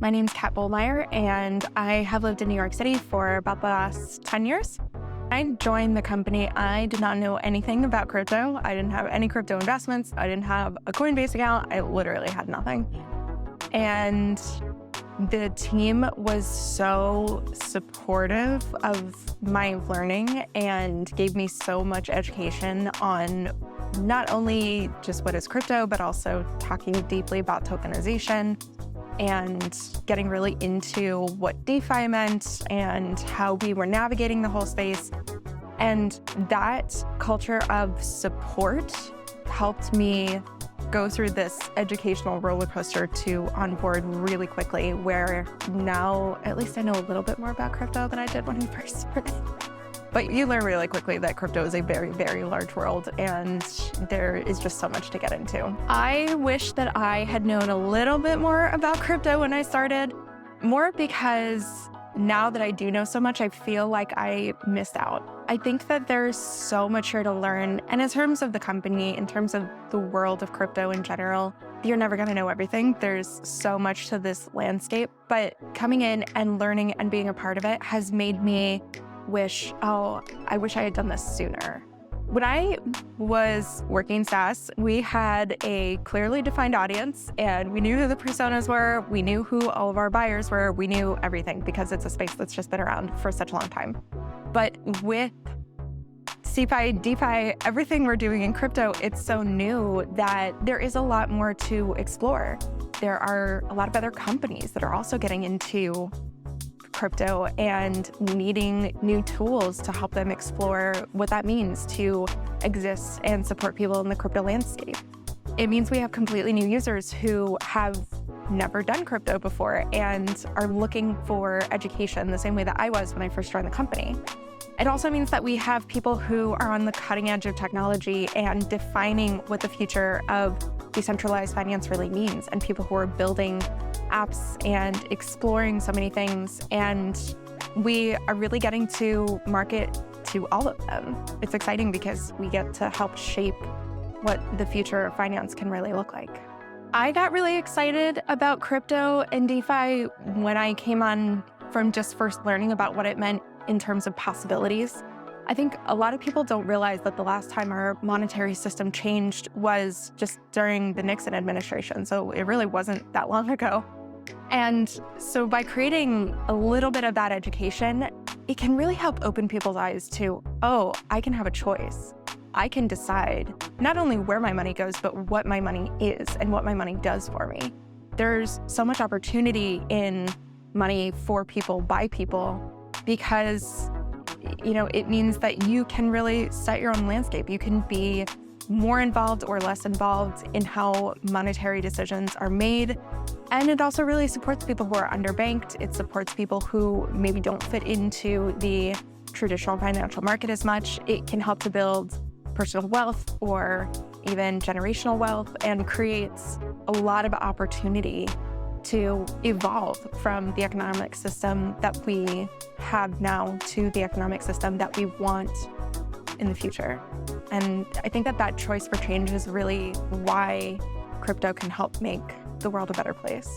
My name's Bohlmeyer, and I have lived in New York City for about the last 10 years. I joined the company. I did not know anything about crypto. I didn't have any crypto investments. I didn't have a Coinbase account. I literally had nothing. And the team was so supportive of my learning and gave me so much education on not only just what is crypto, but also talking deeply about tokenization and getting really into what DeFi meant and how we were navigating the whole space. And that culture of support helped me go through this educational roller coaster to onboard really quickly, where now at least I know a little bit more about crypto than I did when I first started. But you learn really quickly that crypto is a very, very large world, and there is just so much to get into. I wish that I had known a little bit more about crypto when I started, more because now that I do know so much, I feel like I missed out. I think that there's so much here to learn. And in terms of the company, in terms of the world of crypto in general, you're never going to know everything. There's so much to this landscape. But coming in and learning and being a part of it has made me wish, I wish I had done this sooner. When I was working SaaS, we had a clearly defined audience, and we knew who the personas were, we knew who all of our buyers were, we knew everything because it's a space that's just been around for such a long time. But with CeFi, DeFi, everything we're doing in crypto, it's so new that there is a lot more to explore. There are a lot of other companies that are also getting into crypto and needing new tools to help them explore what that means to exist and support people in the crypto landscape. It means we have completely new users who have never done crypto before and are looking for education the same way that I was when I first joined the company. It also means that we have people who are on the cutting edge of technology and defining what the future of decentralized finance really means, and people who are building apps and exploring so many things. And we are really getting to market to all of them. It's exciting because we get to help shape what the future of finance can really look like. I got really excited about crypto and DeFi when I came on from just first learning about what it meant in terms of possibilities. I think a lot of people don't realize that the last time our monetary system changed was just during the Nixon administration. So it really wasn't that long ago. And so by creating a little bit of that education, it can really help open people's eyes to, I can have a choice. I can decide not only where my money goes, but what my money is and what my money does for me. There's so much opportunity in money for people, by people, because it means that you can really set your own landscape. You can be more involved or less involved in how monetary decisions are made. And it also really supports people who are underbanked. It supports people who maybe don't fit into the traditional financial market as much. It can help to build personal wealth or even generational wealth, and creates a lot of opportunity to evolve from the economic system that we have now to the economic system that we want in the future. And I think that choice for change is really why crypto can help make the world a better place.